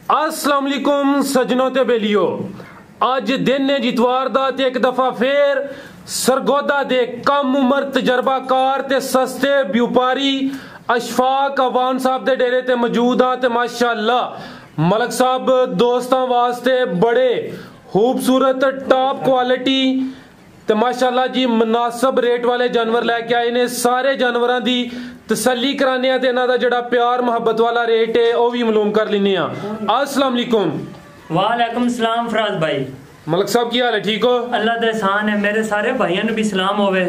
अस्सलाम वालेकुम सजनों ते बेलियो। अज दिन है जितवार दा ते एक दफा फिर सरगोदा दे कम उम्र तजर्बाकार ते सस्ते व्यापारी अशफाक अवान साहब दे डेरे ते मौजूद हाँ ते माशाअल्लाह मलक साहब दोस्तां वास्ते बड़े खूबसूरत टॉप क्वालिटी ते माशाअल्लाह जी मुनासिब रेट वाले जानवर लैके आए ने। सारे जानवरों की तसल्ली कराने ते इन्हां दा जिहड़ा प्यार मुहब्बत वाला रेट है वह भी मालूम कर लेने। अस्सलाम वालेकुम। वालेकुम सलाम फराज भाई। मलक साहब की हाल है, ठीक हो? अल्लाह दा एहसान है। मेरे सारे भाइयों भी सलाम होवे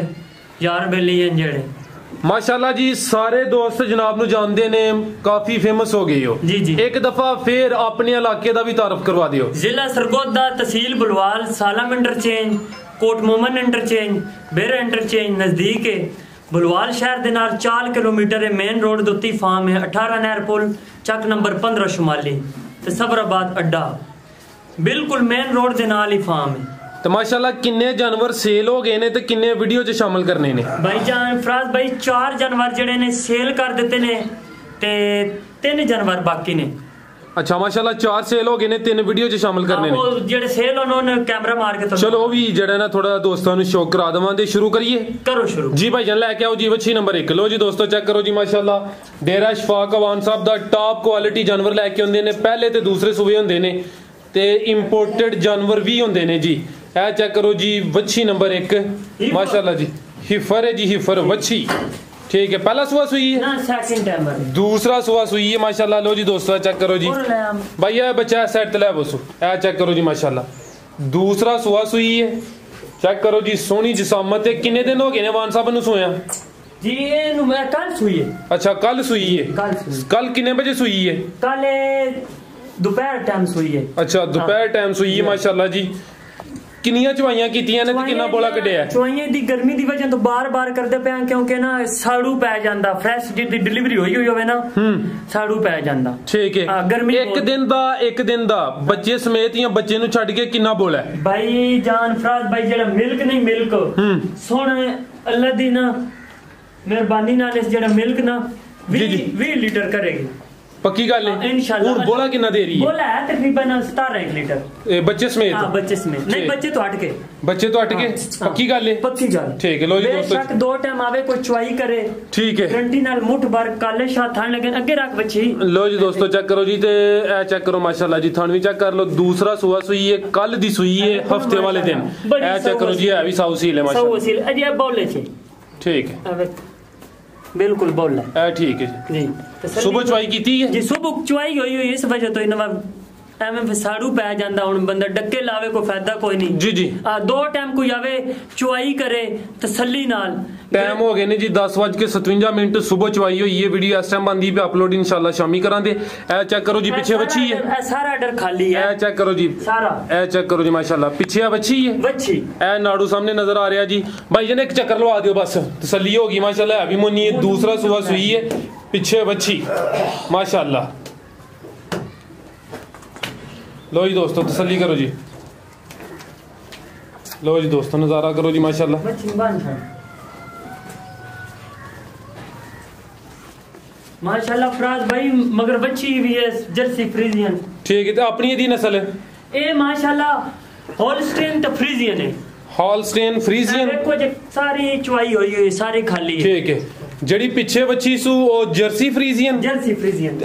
यार बेली जेड़े माशाअल्लाह जी सारे दोस्त जनाब नु जानते ने, काफी फेमस हो गई हो। जी जी एक दफा फिर अपने इलाके का भी तारफ करवा दियो। जिला सरगोदा, तहसील बुलवाल, सालम इंटरचेंज, कोट मोमन इंटरचेंज, बेरा इंटरचेंज नजदीक है। बुलवाल शहर के नाल 4 किलोमीटर है। मेन रोड के उत्ते फार्म है। 18 नहर पुल, चक नंबर 15 शुमाली ते सबराबाद अड्डा, बिल्कुल मेन रोड के नाल ही फार्म है। तो माशाल्लाह किन्ने जानवर सेल हो गए ने ते किन्ने वीडियो च शामिल करने ने? भाई जान फराज भाई 4 जानवर जेडे ने सेल कर दिते ने ते 3 जानवर बाकी ने। अच्छा माशाल्लाह 4 सेल हो गए ने, 3 वीडियो च शामिल करने ने। जेडे सेल उन्होंने कैमरा मार के चलो भी जेड़ा ना थोड़ा दोस्तों नु शौक करा दवां दे शुरू करिए। करो शुरू जी भाई जान लेके आओ जी वच्छी नंबर 1। लो जी दोस्तों चेक करो जी माशाल्लाह डेरा अशफाक अवान साहब दा टॉप क्वालिटी जानवर लेके आंदे ने। पहले ते दूसरे सूबे होंदे ने ते इंपोर्टेड जानवर भी होंदे ने जी। ए चेक करो जी वच्छी नंबर 1 माशाल्लाह जी हिफर है जी, हिफर वच्छी ठीक है। पहला सुआ सुई है ना, सेकंड टाइम दूसरा सुआ सुई है माशाल्लाह। लो जी दोस्तों चेक करो जी भैया बच्चा साइड तले बसो। ए चेक करो जी माशाल्लाह दूसरा सुआ सुई है। चेक करो जी सोहनी जिसामत है। किन्ने दिन हो गए ने वान साहब नु सोया जी? एनु मैं कल सुई है। अच्छा कल सुई है। कल किन्ने बजे सुई है? कल दोपहर टाइम सुई है। अच्छा दोपहर टाइम सुई है माशाल्लाह जी। किन्नियां चवाइयां कीतियां ने ते किन्ना बोला कढिया? चवाइयां दी गर्मी दी वजह तो बार-बार करदे पे क्योंकि ना साड़ू पै जांदा। फ्रेश दी डिलीवरी होई होवे ना साड़ू पै जांदा। ठीक है गर्मी एक दिन दा बच्चे समेत या बच्चे नु छड्ड के किन्ना बोला है? भाई जान फराज भाई जेड़ा मिल्क नहीं मिल्क सोने अल्लाह दी ना मेहरबानी नाल इस जेड़ा मिल्क ना 20 लीटर करेगी। पक्की गल है इंशाल्लाह। और बोला कितना दे रही है? बोला है तकरीबन 17 लीटर बच्चे समेत। हां बच्चे समेत नहीं, बच्चे तो हट के पक्की गल है। पक्की गल ठीक है। लो जी दोस्तों बेशक 2 टाइम आवे कोई चुवाई करे ठीक है गारंटी नाल मुठ भर काले शाह थान लगे अगे रख बच्ची। लो जी दोस्तों चेक करो जी ते ए चेक करो माशाल्लाह जी थान भी चेक कर लो। दूसरा सुआ सुई है, कल दी सुई है हफ्ते वाले दिन। ए चेक करो जी है भी साउ सील है माशाल्लाह। साउ सील अजी बोले छे ठीक है बिल्कुल बोल है ठीक है जी। सुबह चुवाई की है जी? सुबह चुवाई हुई हुई इस वजह तो इनवा एवं साड़ू पै जांदा। हुन बंदा डक्के लावे कोई फायदा कोई नहीं जी जी। 2 टाइम कोई आवे चुवाई करे तसल्ली नाल। टाइम हो गए ने जी 10:57 सुबह चुवाई हुई है। वीडियो इस टाइम बंदी पे अपलोड इंशाल्लाह शामी करांदे। ए चेक करो जी पीछे बच्ची है। सारा डर खाली है। ए चेक करो जी सारा। ए चेक करो जी माशाल्लाह पीछे बच्ची है। बच्ची ए नाड़ू सामने नजर आ रहा जी। भाई जने एक चक्कर लगा दियो बस तसल्ली होगी माशाल्लाह। अभी मोनी है दूसरा सुबह सुई है पीछे बच्ची माशाल्लाह। लो जी दोस्तों तसल्ली करो जी। लो जी दोस्तों नजारा करो जी माशाल्लाह। माशाल्लाह फराज भाई मगर बच्ची भी है जर्सी फ्रीजियन ठीक है। तो अपनी दी नस्ल है ए माशाल्लाह होल्स्टेन तो फ्रीजियन है। होल्स्टेन फ्रीजियन देखो जी सारी चुवाई हुई है सारी खाली है ठीक है। जड़ी पीछे बच्ची सु ओ जर्सी फ्रीजियन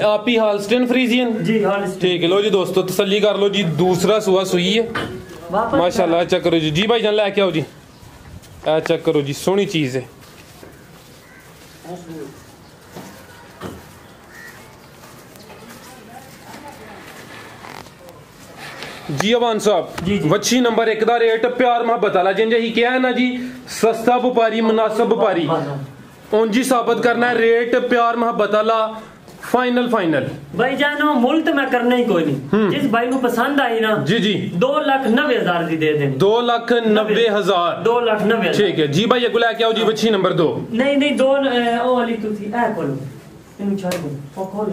आप ही हॉल्स्टेन फ्रीजियन जी हॉल्स्टेन ठीक है। लो जी दोस्तों तसल्ली कर लो जी दूसरा सुआ सुई है माशाल्लाह। चेक करो जी जी भाई जान लेके आओ जी। ए चेक करो जी सोहनी चीज है जी। अवान साहब वच्छी नंबर 1 दा रेट प्यार मोहब्बत वाला जिंजे ही क्या है ना जी सस्ता व्यापारी मुनासिब व्यापारी उंजी साबित करना है। रेट प्यार मोहब्बत वाला फाइनल भाई जानो मुल तो मैं करना ही कोई नहीं। जिस भाई को पसंद आई ना जी जी 2,90,000 दी दे दे। 2,90,000 2,90,000 ठीक है जी। भाई अगला क्या हो जी वच्छी नंबर 2 नहीं नहीं 2 ओ वाली तू थी ए खोलो इन चार को खोल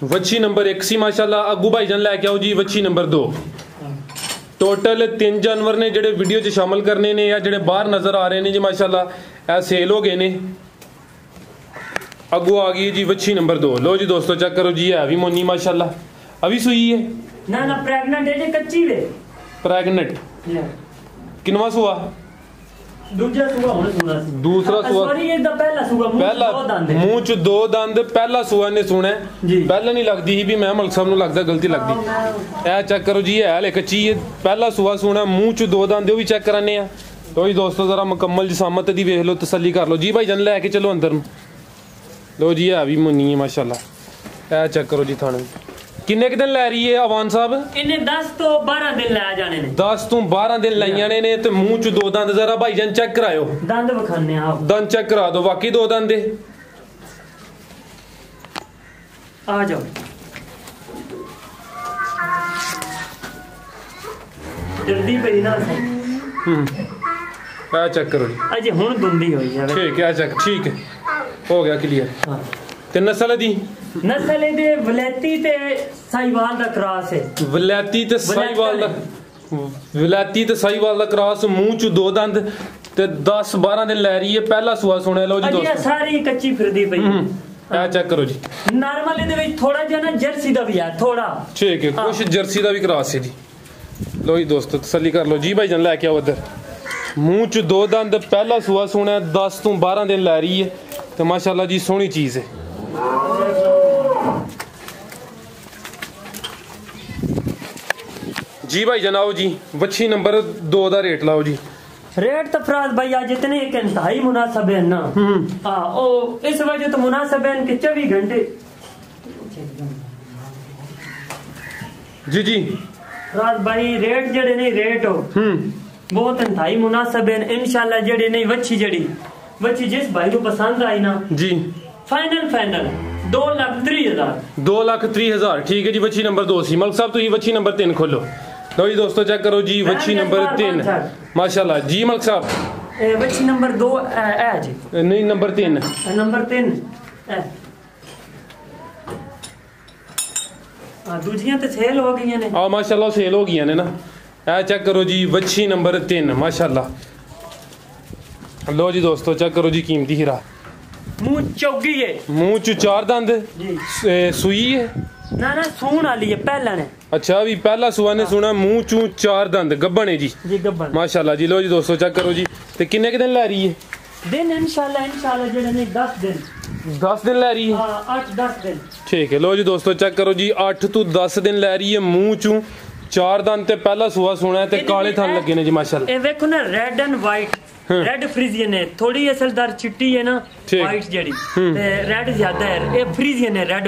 वच्छी नंबर 1 सी माशाल्लाह। अगू भाई जान लेके आओ जी वच्छी नंबर 2। टोटल 3 जानवर ने जेडे वीडियो च शामिल करने ने या जेडे बाहर नजर आ रहे ने जी माशाल्लाह ए सेल हो गए ने। अगू आ गई जी वच्छी नंबर 2। लो जी दोस्तों चेक करो जी है भी मोनी माशाल्लाह अभी सुई है ना ना प्रेग्नेंट है जे कच्ची वे प्रेग्नेंट किनवा सुआ दूसरा सुआ होने सुना दूसरा सुआ सॉरी ये दा पहला सुआ मुंह च दो दंद पहला सुआ ने सुना पहले नहीं लगदी ही भी मैं मलक साहब नु लगदा गलती लगदी ए चेक करो जी है ले कच्ची है पहला सुआ सुना मुंह च दो दंद ओ भी चेक कराने आ तो जी दोस्तों जरा मुकम्मल जिसामत दी वेख लो तसल्ली कर लो जी भाई जन लेके चलो अंदर लो जी है भी मुन्नी है माशाल्लाह ए चेक करो जी थाने किन्ने दिन लै रही है अवान साहब इन्हें 10 तो 12 दिन लै जाने ने 10 तो 12 दिन लाइया ने ते मुंह च दो दंद जरा भाईजान चेक करायो दंद विखाने आप दंद चेक करा दो बाकी दो दंद आ जाओ जल्दी पई ना आ चेक करो जी अजे हुन दुंदी होई है ठीक है चेक ठीक है हो गया क्लियर हां ते नस्ल दी नस्ल दे वलैती ते साहिवाल दा क्रॉस है वलैती ते साहिवाल दा क्रॉस मुंह च दो दंद ते 10 12 दिन लै रही है पहला सुआ सुने लो जी दोस्तों सारी कच्ची फिरदी पई आ चेक करो जी नॉर्मल दे विच थोड़ा जिहा ना जर्सी दा भी है थोड़ा ठीक है कुछ जर्सी दा भी क्रॉस है जी लो जी दोस्तों तसल्ली कर लो जी भाई जन लेके आओ इधर मुंह च दो दंद पहला सुआ सुना 10 तो 12 दिन लै रही है तो माशाल्लाह जी सोहनी चीज है जी भाई जनाओ जी वच्छी नंबर 2 दा रेट लाओ जी रेट तो फराज भाई आज इतने एक इंतहाई मुनासिब है ना हाँ ओ इस वजह तो मुनासिब है कि 24 घंटे जी जी फराज भाई रेट जड़े नहीं रेट हो बहुत इंतहाई मुनासिब है इंशाल्लाह जड़ी नहीं वच्छी जिस भाई को पसंद आई ना जी फाइनल 2,30,000 2,30,000 ठीक है जी वच्छी नंबर 2 सी मलक साहब तो वच्छी नंबर 3 खोलो लो जी दोस्तों चेक करो जी वच्छी नंबर 3 माशाल्लाह जी मलक साहब वच्छी नंबर 2 है जी नहीं नंबर 3 दूजियां तो सेल हो गई ने हां माशाल्लाह सेल हो गई ने ना ए चेक करो जी वच्छी नंबर 3 माशाल्लाह लो जी दोस्तों चेक करो जी कीमती हीरा मुंह चौगी है मुंह च 4 दंद सुई है ना सून वाली है पहला ने अच्छा अभी पहला सुआ ने सुना मुंह चू 4 दंद गब्बन है जी गब्बन माशाल्लाह जी लो जी दोस्तों चेक करो जी ते किन्ने दिन लै रही है दिन इंशाल्लाह जेड़े ने 10 दिन लै रही है हां 8-10 दिन ठीक है लो जी दोस्तों चेक करो जी 8 तो 10 दिन लै रही है मुंह चू 4 दंद ते पहला सुआ सुना है ते काले थन लगे ने जी माशाल्लाह ए देखो ना red and white red Friesian है थोड़ी असलदार चिट्टी है ना वाइट जड़ी ते रेड ज्यादा है ये फ्रीजियन है रेड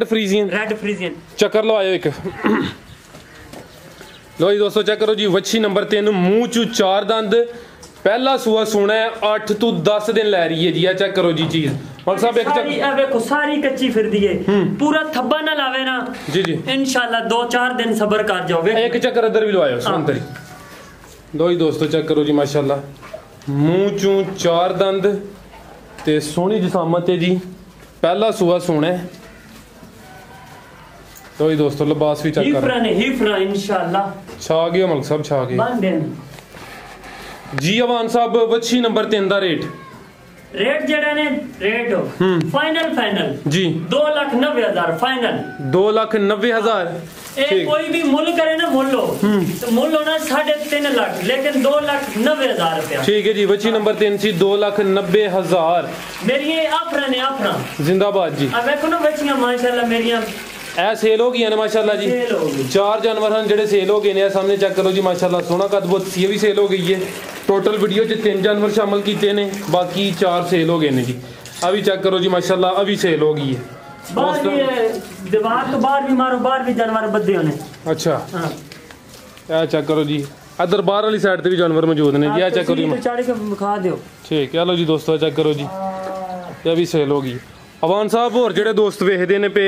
फ्रीजियन चक्कर लो आयो एक लो जी दोस्तों चेक करो जी वच्छी नंबर 3 मुंह चू 4 दंद पहला सुआ सुना है 8 तो 10 दिन लै रही है जी आ चेक करो जी चीज मलक साहब एक चक्कर ए देखो सारी कच्ची फिरदी है पूरा थब्बा ना लावे ना जी इंशाल्लाह 2-4 दिन सब्र कर जाओगे एक चक्कर इधर भी लो आयो सुनतरी लो जी दोस्तों चेक करो जी माशाल्लाह मुंह चू 4 दंद ते सोहनी जिसामत है जी पहला सुआ सुना है तो जी दोस्तों लिबास भी चेक करो हिफरा इंशाल्लाह छा गए मलक साहब छा गए जी अवान साहब वच्छी नंबर 3 दा रेट जड़ा ने रेट हो फाइनल जी 2,90,000 फाइनल 2,90,000 कोई भी मुल करे ना मुल हो तो मुल होना 3.5 लाख लेकिन 2,90,000 रुपया ठीक है जी वच्छी नंबर 3 सी 2,90,000 मेरी आफरा जिंदाबाद जी अब देखो ना बच्चियां माशाल्लाह मेरियां ए सेल हो गई ने माशाल्लाह जी 4 जानवर हैं जेडे सेल हो गए ने सामने चेक करो जी माशाल्लाह सोना कद बहुत ये भी सेल हो गई है टोटल वीडियो च 3 जानवर शामिल किए ने बाकी 4 सेल हो गए ने जी अभी चेक करो जी माशाल्लाह अभी सेल हो गई है दीवार तो बाहर भी मारो बाहर भी जानवर बद्दे होने अच्छा हां चेक करो जी इधर बाहर वाली साइड पे भी जानवर मौजूद ने जी चेक करो जी चाड़ी के दिखा दियो ठीक है लो जी दोस्तों चेक करो जी ये भी सेल हो गई अवान साहब और जेडे दोस्त वेखदे ने पे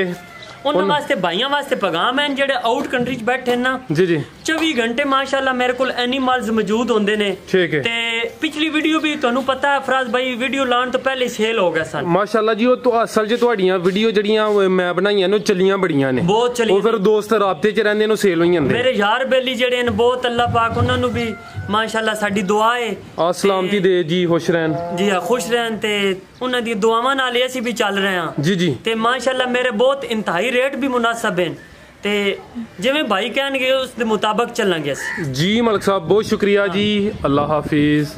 उन्होंने वास्ते भाइयों वास्ते पैगाम है जेडे आउट कंट्री बैठे ना जी 24 घंटे माशाल्लाह मेरे को एनिमल्स मौजूद होंदे ने ठीक है ते पिछली वीडियो भी ਤੁਹਾਨੂੰ पता है फराज भाई वीडियो लाने तो पहले सेल हो गया सन माशाल्लाह जी ਉਹ ਅਸਲ 'ਚ ਤੁਹਾਡੀਆਂ ਵੀਡੀਓ ਜਿਹੜੀਆਂ ਮੈਂ ਬਣਾਈਆਂ ਨੇ ਚੱਲੀਆਂ ਬੜੀਆਂ ਨੇ ਬਹੁਤ ਚੱਲੀਆਂ ਉਹ ਫਿਰ ਦੋਸਤ ਰਾਬਤੇ 'ਚ ਰਹਿੰਦੇ ਨੇ ਸੇਲ ਹੋਈ ਜਾਂਦੇ ਮੇਰੇ ਯਾਰ ਬੇਲੀ ਜਿਹੜੇ ਨੇ ਬਹੁਤ ਅੱਲਾਹ ਪਾਕ ਉਹਨਾਂ ਨੂੰ ਵੀ ਮਾਸ਼ਾਅੱਲਾ ਸਾਡੀ ਦੁਆ ਹੈ ਆ ਸਲਾਮਤੀ ਦੇ ਜੀ ਖੁਸ਼ ਰਹਿਣ ਜੀ ਹਾਂ ਖੁਸ਼ ਰਹਿਣ ਤੇ ਉਹਨਾਂ ਦੀ ਦੁਆਵਾਂ ਨਾਲ ਅਸੀਂ ਵੀ ਚੱਲ ਰਹੇ ਹਾਂ ਜੀ ਤੇ ਮਾਸ਼ਾਅੱਲਾ ਮੇਰੇ ਬਹੁਤ ਇੰਤਹਾਈ ਰੇਟ ਵੀ ਮੁਨਾਸਬ ਹਨ ਤੇ ਜਿਵੇਂ ਭਾਈ ਕਹਿਣਗੇ ਉਸ ਦੇ ਮੁਤਾਬਕ ਚੱਲਾਂਗੇ ਅਸੀਂ। ਜੀ ਮਲਕ ਸਾਹਿਬ ਬਹੁਤ ਸ਼ੁਕਰੀਆ ਜੀ, ਅੱਲਾ ਹਾਫਿਜ਼।